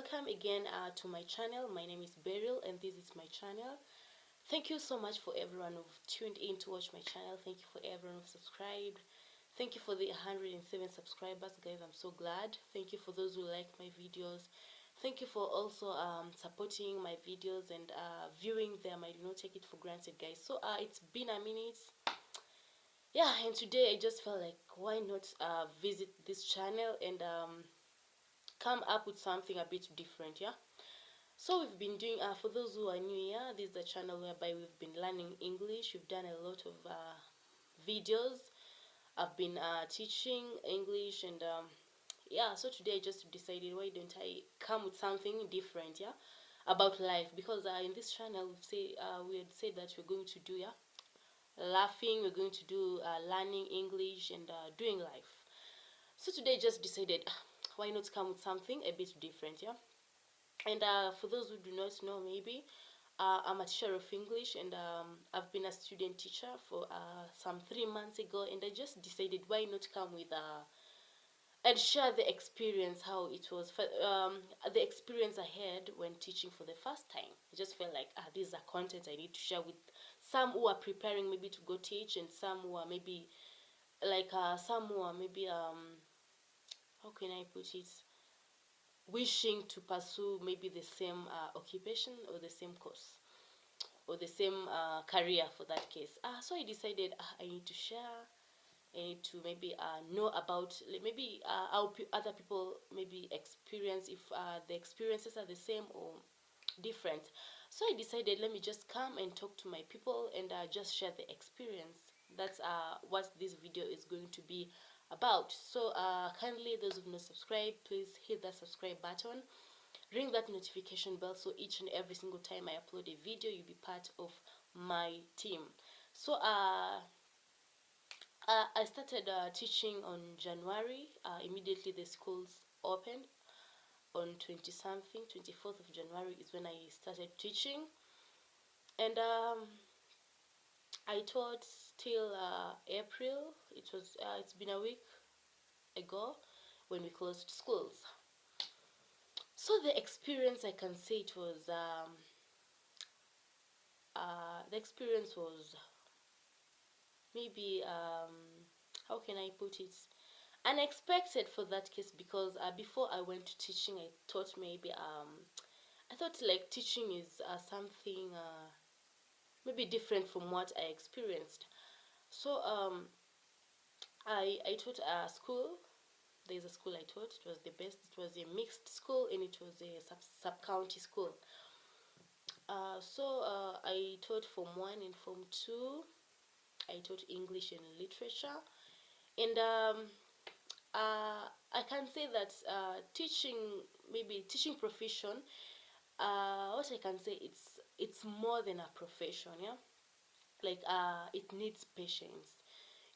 welcome again to my channel. My name is Beryl and this is my channel. Thank you so much for everyone who've tuned in to watch my channel. Thank you for everyone who've subscribed. Thank you for the 107 subscribers, guys. I'm so glad. Thank you for those who like my videos. Thank you for also supporting my videos and viewing them. I do not take it for granted, guys. So it's been a minute. Yeah, and today I just felt like why not visit this channel and come up with something a bit different. Yeah, so we've been doing for those who are new here, this is the channel whereby we've been learning English. We've done a lot of videos. I've been teaching English and yeah, so today I just decided why don't I come with something different, yeah, about life, because in this channel we had said that we're going to do, yeah, laughing, we're going to do learning English and doing life. So today I just decided why not come with something a bit different, yeah. And for those who do not know, maybe I'm a teacher of English, and I've been a student teacher for some 3 months ago, and I just decided why not come with and share the experience, how it was for, the experience I had when teaching for the first time. I just felt like this is a content I need to share with some who are preparing maybe to go teach, and some who are maybe like some who are maybe how can I put it, wishing to pursue maybe the same occupation or the same course or the same career for that case. So I decided I need to share. I need to maybe know about maybe how other people maybe experience, if the experiences are the same or different. So I decided let me just come and talk to my people and just share the experience. That's what this video is going to be about. So kindly, those who've not subscribed, please hit that subscribe button, ring that notification bell, so each and every single time I upload a video you'll be part of my team. So I started teaching on January. Immediately the schools opened on 20 something, 24th of January is when I started teaching, and I taught till April. It's been a week ago when we closed schools. So the experience, I can say it was the experience was maybe how can I put it, unexpected for that case, because before I went to teaching I thought maybe I thought like teaching is something maybe different from what I experienced. So I taught a school. There's a school I taught. It was the best. It was a mixed school and it was a sub-county school. So I taught Form 1 and Form 2. I taught English and literature. And I can say that teaching, maybe teaching profession, what I can say, it's more than a profession, yeah. Like it needs patience.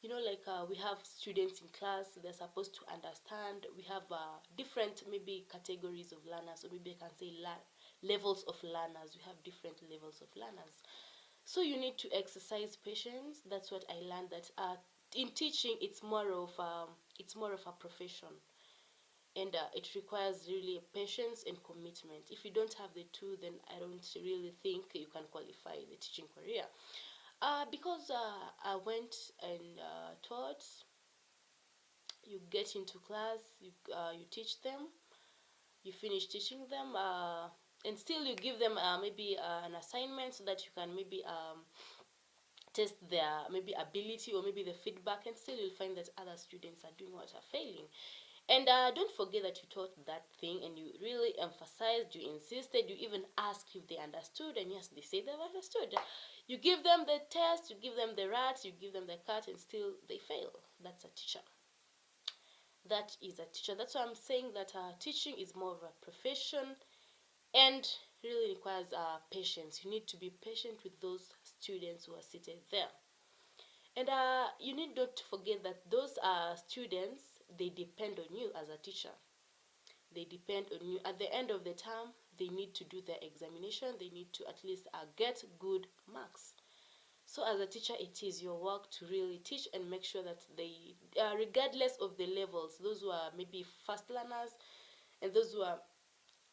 You know, like we have students in class, they're supposed to understand. We have different maybe categories of learners, or maybe I can say levels of learners. We have different levels of learners, so you need to exercise patience. That's what I learned, that in teaching it's more of a profession, and it requires really patience and commitment. If you don't have the two, then I don't really think you can qualify the teaching career. Because I went and taught. You get into class, you teach them, you finish teaching them, and still you give them maybe an assignment so that you can maybe test their maybe ability or maybe the feedback, and still you'll find that other students are doing what, are failing. And don't forget that you taught that thing and you really emphasized, you insisted, you even asked if they understood, and yes, they say they've understood. You give them the test, you give them the rat, you give them the cat, and still they fail. That's a teacher. That is a teacher. That's why I'm saying that teaching is more of a profession and really requires patience. You need to be patient with those students who are seated there. And you need not to forget that those students, they depend on you as a teacher. They depend on you. At the end of the term, they need to do their examination. They need to at least get good marks. So as a teacher, it is your work to really teach and make sure that they, regardless of the levels, those who are maybe fast learners and those who are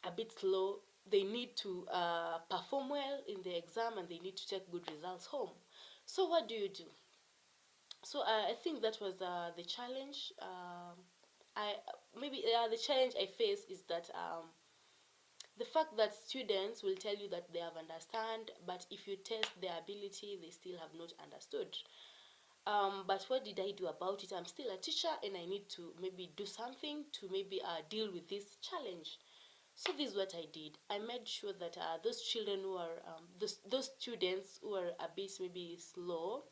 a bit slow, they need to perform well in the exam, and they need to take good results home. So what do you do? So I think that was the challenge. I maybe The challenge I face is that the fact that students will tell you that they have understand, but if you test their ability, they still have not understood. But what did I do about it? I'm still a teacher, and I need to maybe do something to maybe deal with this challenge. So this is what I did. I made sure that those children who are those students who are a bit maybe slow,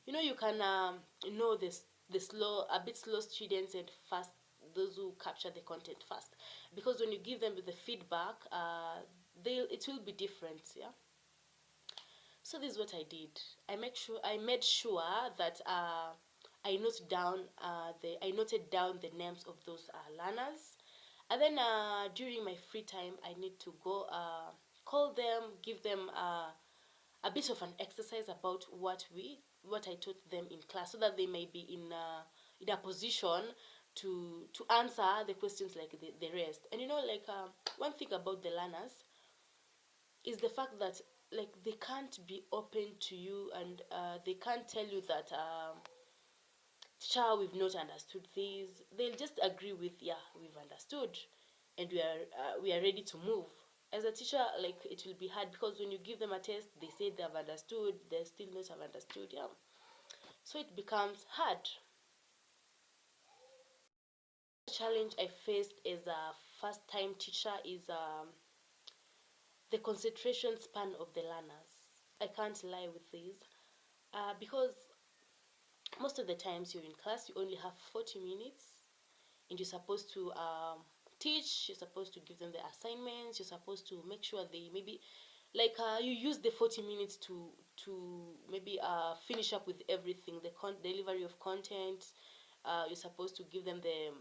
you can know this the slow a bit slow students and fast those who capture the content fast, because when you give them the feedback, they it will be different. Yeah. So this is what I did. I made sure that I noted down the names of those learners, and then during my free time I need to go call them, give them a bit of an exercise about what I taught them in class, so that they may be in a position to answer the questions like the rest. And like one thing about the learners is the fact that, like, they can't be open to you, and they can't tell you that teacher, we've not understood this. They'll just agree with, yeah, we've understood, and we are ready to move. As a teacher, like, it will be hard, because when you give them a test, they say they have understood, they still not have understood. Yeah. So it becomes hard. The challenge I faced as a first time teacher is the concentration span of the learners. I can't lie with this, because most of the times you're in class, you only have 40 minutes, and you're supposed to teach, you're supposed to give them the assignments, you're supposed to make sure they maybe, like, you use the 40 minutes to maybe finish up with everything, the delivery of content. You're supposed to give them the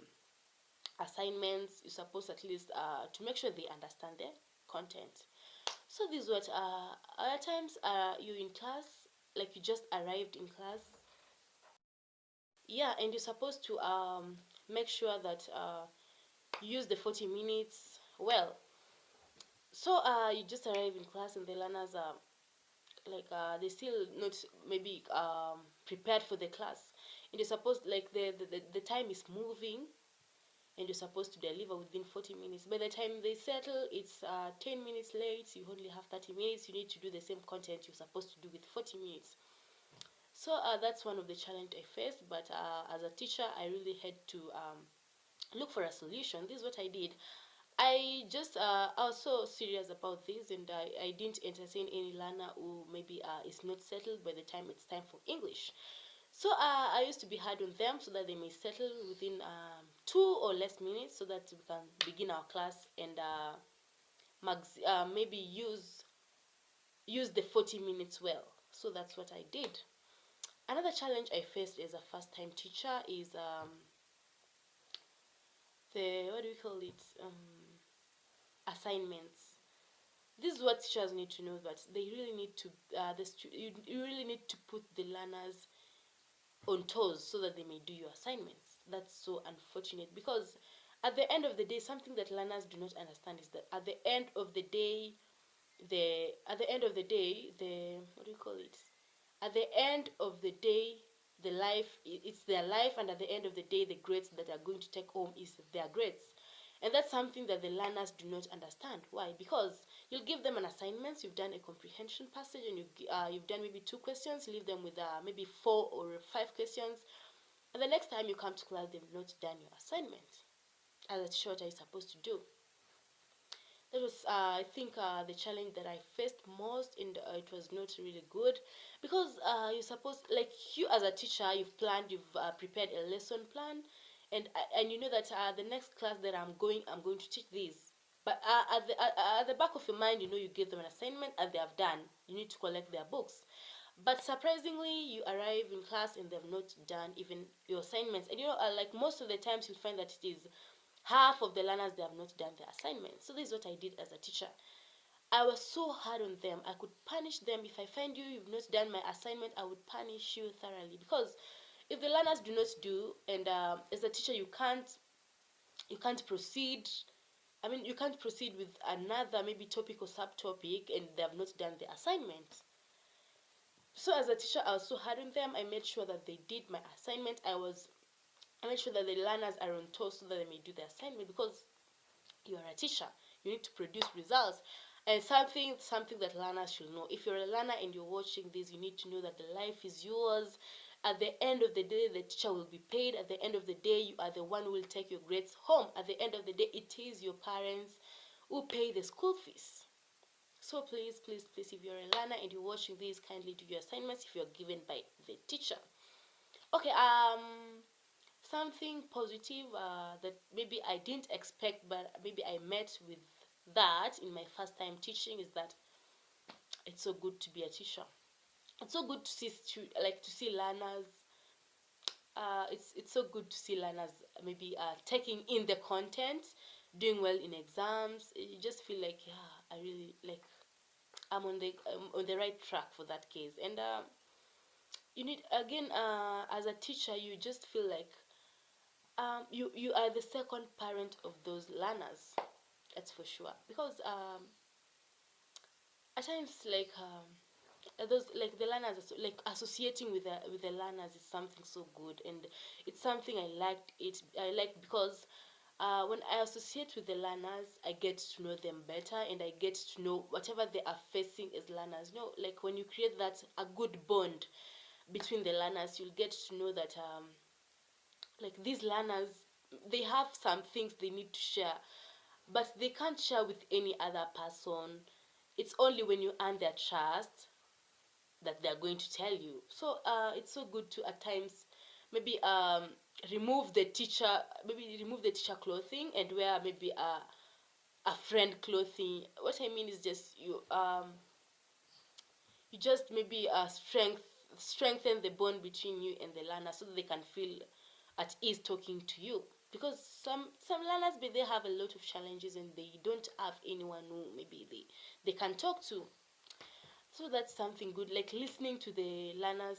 assignments, you're supposed at least to make sure they understand the content. So this is what other times you're in class, like, you just arrived in class. Yeah, and you're supposed to make sure that you use the 40 minutes well. So you just arrive in class, and the learners are like, they still not maybe prepared for the class, and you're supposed, like, the time is moving, and you're supposed to deliver within 40 minutes. By the time they settle, it's 10 minutes late. You only have 30 minutes. You need to do the same content you're supposed to do with 40 minutes. So that's one of the challenge I faced. But as a teacher, I really had to look for a solution. This is what I did. I was so serious about this, and I didn't entertain any learner who maybe is not settled by the time it's time for English. So I used to be hard on them, so that they may settle within 2 or less minutes, so that we can begin our class, and maybe use the 40 minutes well. So that's what I did. Another challenge I faced as a first time teacher is the, what do we call it, assignments. This is what teachers need to know, that they really need to you really need to put the learners on toes, so that they may do your assignments. That's so unfortunate, because at the end of the day, something that learners do not understand is that at the end of the day, the what do you call it? At the end of the day, it's their life, and at the end of the day, the grades that are going to take home is their grades. And that's something that the learners do not understand. Why? Because you'll give them an assignment, you've done a comprehension passage, and you've done maybe 2 questions, leave them with maybe 4 or 5 questions, and the next time you come to class, they've not done your assignment. As a teacher, what are you supposed to do? That was, I think, the challenge that I faced most, and it was not really good, because you're supposed, like, you as a teacher, you've prepared a lesson plan, and you know that the next class that I'm going to teach this. But at the back of your mind, you give them an assignment, and they have done. You need to collect their books. But surprisingly, you arrive in class, and they've not done even your assignments. And like, most of the times, you'll find that it is half of the learners, they have not done their assignments. So this is what I did as a teacher. I was so hard on them. I could punish them. If I find you've not done my assignment, I would punish you thoroughly. Because if the learners do not do, and as a teacher, you can't proceed, I mean, you can't proceed with another maybe topic or subtopic and they have not done the assignment. So as a teacher, I was so hard on them. I made sure that they did my assignment. I made sure that the learners are on toast so that they may do the assignment, because you are a teacher. You need to produce results. And something that learners should know. If you're a learner and you're watching this, you need to know that the life is yours. At the end of the day, the teacher will be paid. At the end of the day, you are the one who will take your grades home. At the end of the day, it is your parents who pay the school fees. So please, please, please, if you're a learner and you're watching this, kindly do your assignments if you're given by the teacher. Okay, something positive that maybe I didn't expect, but maybe I met with that in my first time teaching, is that it's so good to be a teacher. It's so good to see to see learners. It's so good to see learners maybe taking in the content, doing well in exams. You just feel like, yeah, I really like, I'm on the right track for that case. And you need, again, as a teacher, you just feel like you are the second parent of those learners. That's for sure. Because at times, like, those, like, the learners, like, associating with the learners is something so good, and it's something I like, because when I associate with the learners, I get to know them better, and I get to know whatever they are facing as learners. You know, like, when you create that a good bond between the learners, you'll get to know that like, these learners, they have some things they need to share, but they can't share with any other person. It's only when you earn their trust that they're going to tell you. So it's so good to at times maybe remove the teacher clothing and wear maybe a friend clothing. What I mean is just you just maybe strengthen the bond between you and the learner so that they can feel at ease talking to you, because some learners, but they have a lot of challenges and they don't have anyone who maybe they can talk to. So that's something good, like listening to the learners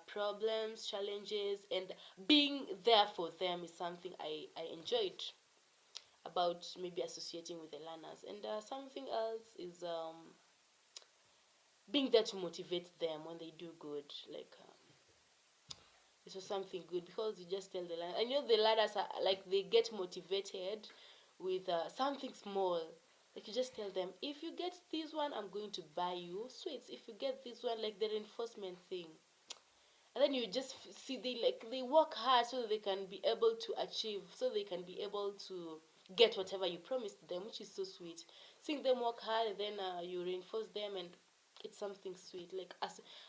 problems, challenges, and being there for them is something I enjoyed about maybe associating with the learners. And something else is being there to motivate them when they do good. Like, this was something good, because you just tell the learners. I know the learners are like, they get motivated with something small. Like, you just tell them, if you get this one, I'm going to buy you sweets. If you get this one, like the reinforcement thing. And then you just see they work hard so that they can be able to achieve, so they can be able to get whatever you promised them, which is so sweet. Seeing them work hard, and then you reinforce them, and it's something sweet. Like, I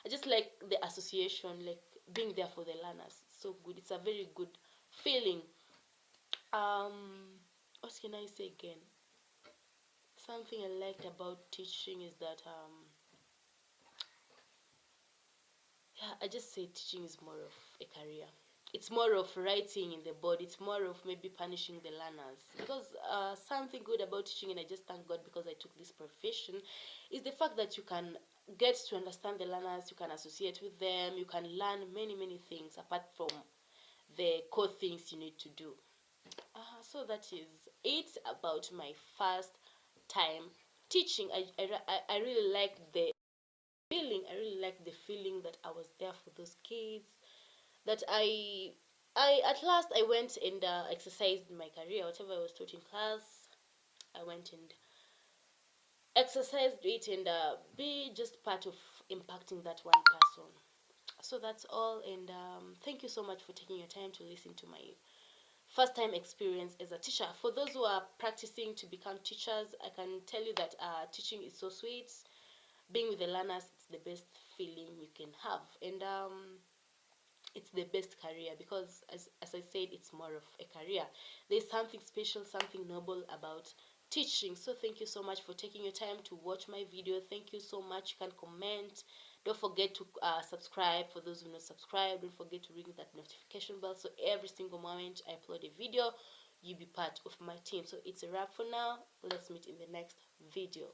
just like the association, like being there for the learners. It's so good. It's a very good feeling. What can I say again? Something I liked about teaching is that yeah, I just say teaching is more of a career. It's more of writing in the board. It's more of maybe punishing the learners. Because something good about teaching, and I just thank God because I took this profession, is the fact that you can get to understand the learners, you can associate with them, you can learn many, many things apart from the core things you need to do. So that is it about my first time teaching. I really like the feeling. I really like the feeling that I was there for those kids, that I at last I went and exercised my career. Whatever I was taught in class, I went and exercised it, and be just part of impacting that one person. So that's all, and thank you so much for taking your time to listen to my first time experience as a teacher. For those who are practicing to become teachers, I can tell you that teaching is so sweet. Being with the learners, it's the best feeling you can have, and it's the best career, because as I said, it's more of a career. There's something special, something noble about teaching. So thank you so much for taking your time to watch my video. Thank you so much. You can comment. Don't forget to subscribe. For those who not subscribed, don't forget to ring that notification bell, so every single moment I upload a video, you be part of my team. So it's a wrap for now. Let's meet in the next video.